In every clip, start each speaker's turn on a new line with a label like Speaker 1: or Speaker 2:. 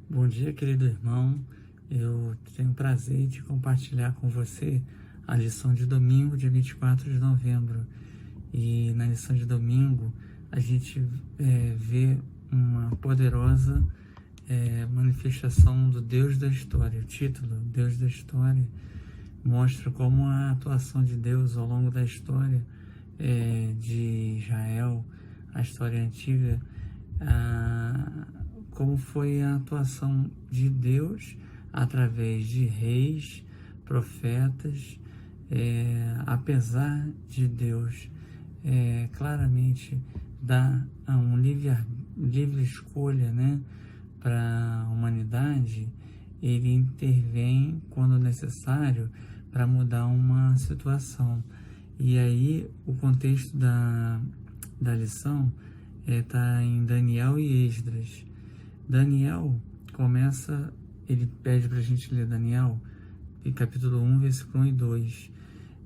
Speaker 1: Bom dia, querido irmão. Eu tenho o prazer de compartilhar com você a lição de domingo, dia 24 de novembro. E na lição de domingo, a gente vê uma poderosa manifestação do Deus da história. O título, Deus da História, mostra como a atuação de Deus ao longo da história de Israel, a história antiga, como foi a atuação de Deus através de reis, profetas, apesar de Deus claramente dar um livre escolha, né, para a humanidade. Ele intervém quando necessário para mudar uma situação. E aí o contexto da lição está em Daniel e Esdras. Daniel começa, ele pede para a gente ler Daniel, capítulo 1, versículo 1 e 2.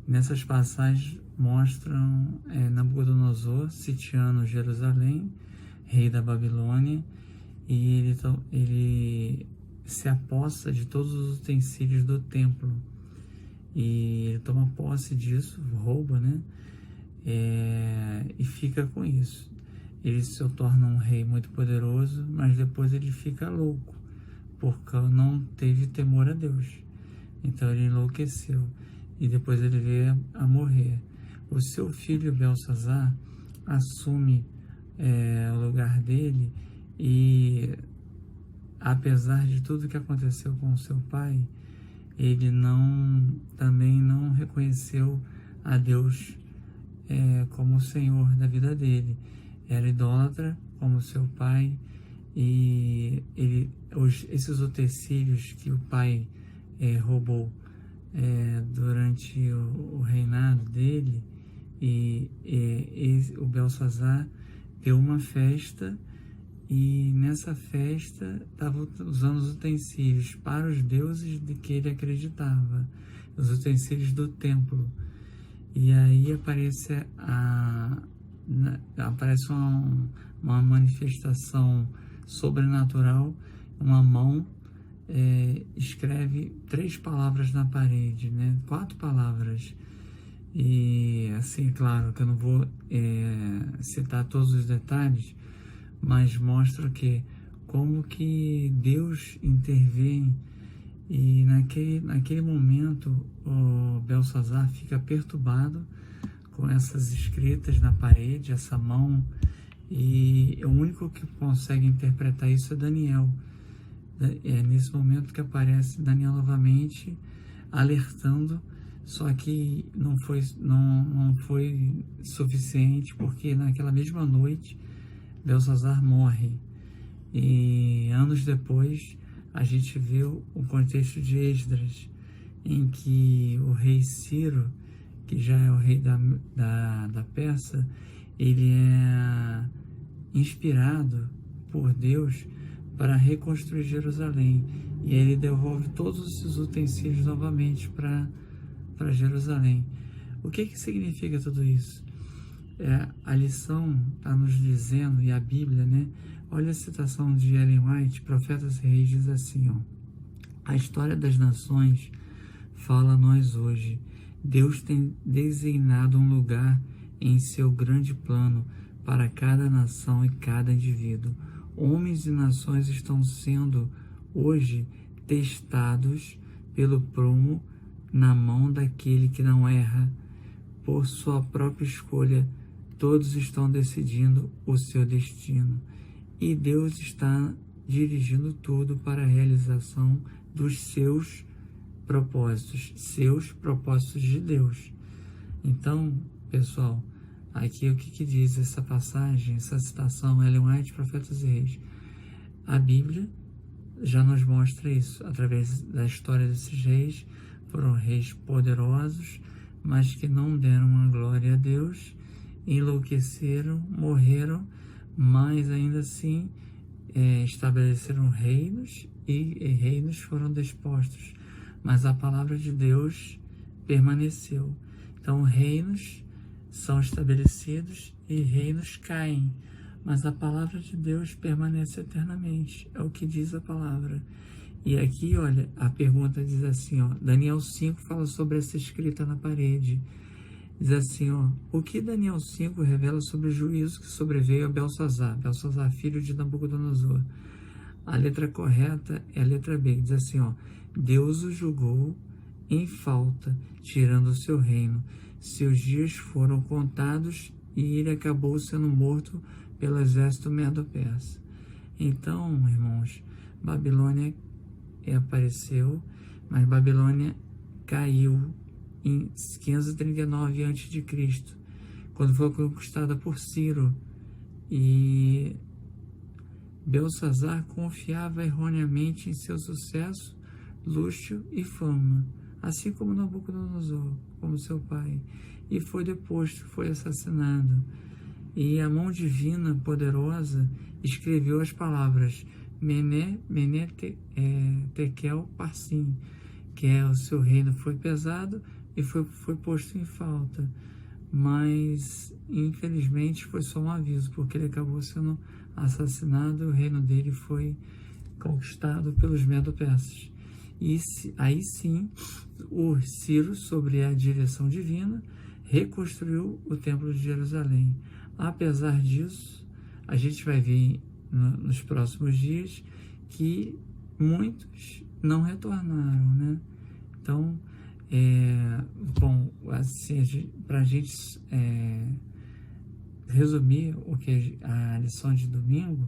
Speaker 1: Nessas passagens mostram Nabucodonosor sitiando Jerusalém, rei da Babilônia, e ele se aposta de todos os utensílios do templo. E ele toma posse disso, rouba, né? E fica com isso. Ele se torna um rei muito poderoso, mas depois ele fica louco, porque não teve temor a Deus. Então ele enlouqueceu e depois ele veio a morrer. O seu filho Belsazar assume o lugar dele e, apesar de tudo que aconteceu com seu pai, ele também não reconheceu a Deus como o Senhor da vida dele. Era idólatra como seu pai, e esses utensílios que o pai roubou durante o reinado dele, o Belsazar deu uma festa, e nessa festa estava usando os utensílios para os deuses de que ele acreditava, os utensílios do templo. E aí aparece uma manifestação sobrenatural. Uma mão escreve 3 palavras na parede, né? 4 palavras. E assim, claro que eu não vou citar todos os detalhes, mas mostra como que Deus intervém. E naquele momento o Belsazar fica perturbado com essas escritas na parede, essa mão, e o único que consegue interpretar isso é Daniel. É nesse momento que aparece Daniel novamente alertando, só que não foi suficiente, porque naquela mesma noite Belsazar morre. E anos depois a gente vê o contexto de Esdras, em que o rei Ciro, que já é o rei da Pérsia, ele é inspirado por Deus para reconstruir Jerusalém, e ele devolve todos esses utensílios novamente para Jerusalém. O que significa tudo isso? A lição está nos dizendo, e a Bíblia, né? Olha a citação de Ellen White, Profetas e Reis, diz assim, ó: a história das nações fala a nós hoje. Deus tem designado um lugar em seu grande plano para cada nação e cada indivíduo. Homens e nações estão sendo hoje testados pelo prumo na mão daquele que não erra. Por sua própria escolha, todos estão decidindo o seu destino. E Deus está dirigindo tudo para a realização dos seus propósitos de Deus. Então, pessoal, aqui o que diz essa passagem, essa citação, Ellen White, Profetas e Reis? A Bíblia já nos mostra isso, através da história desses reis. Foram reis poderosos, mas que não deram a glória a Deus, enlouqueceram, morreram, mas ainda assim estabeleceram reinos, e reinos foram dispostos, mas a palavra de Deus permaneceu. Então reinos são estabelecidos e reinos caem, mas a palavra de Deus permanece eternamente, é o que diz a palavra. E aqui, olha, a pergunta diz assim, ó, Daniel 5 fala sobre essa escrita na parede. Diz assim, ó, o que Daniel 5 revela sobre o juízo que sobreveio a Belsazar, filho de Nabucodonosor? A letra correta é a letra B, que diz assim, ó, Deus o julgou em falta, tirando o seu reino. Seus dias foram contados e ele acabou sendo morto pelo exército medo-persa. Então, irmãos, Babilônia apareceu, mas Babilônia caiu em 539 a.C., quando foi conquistada por Ciro, e Belsazar confiava erroneamente em seu sucesso, luxo e fama, assim como Nabucodonosor, como seu pai, e foi deposto, foi assassinado. E a mão divina poderosa escreveu as palavras Mene, Tekel, Parsim, que é o seu reino foi pesado e foi posto em falta. Mas, infelizmente, foi só um aviso, porque ele acabou sendo assassinado e o reino dele foi conquistado pelos medo-persas. E aí sim, o Ciro, sobre a direção divina, reconstruiu o Templo de Jerusalém. Apesar disso, a gente vai ver nos próximos dias que muitos não retornaram, né? Então, bom, assim, para a gente resumir o que a lição de domingo,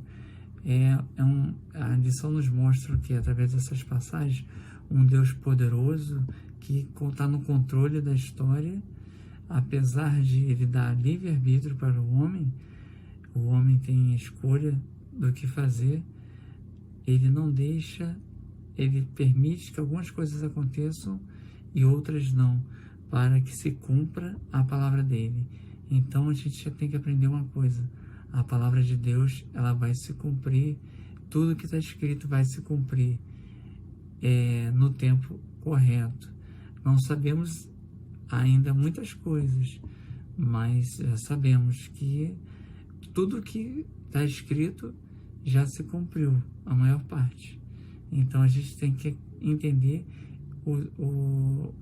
Speaker 1: a lição nos mostra que, através dessas passagens, um Deus poderoso que está no controle da história, apesar de ele dar livre-arbítrio para o homem tem escolha do que fazer, ele não deixa, ele permite que algumas coisas aconteçam e outras não, para que se cumpra a palavra dele. Então a gente já tem que aprender uma coisa: a palavra de Deus, ela vai se cumprir, tudo que está escrito vai se cumprir no tempo correto. Não sabemos ainda muitas coisas, mas já sabemos que tudo que está escrito já se cumpriu, a maior parte. Então a gente tem que entender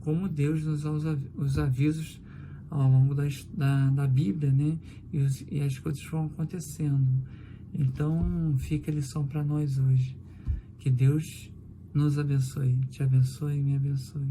Speaker 1: como Deus nos dá os avisos ao longo da Bíblia, né? E as coisas vão acontecendo. Então fica a lição para nós hoje. Que Deus nos abençoe, te abençoe e me abençoe.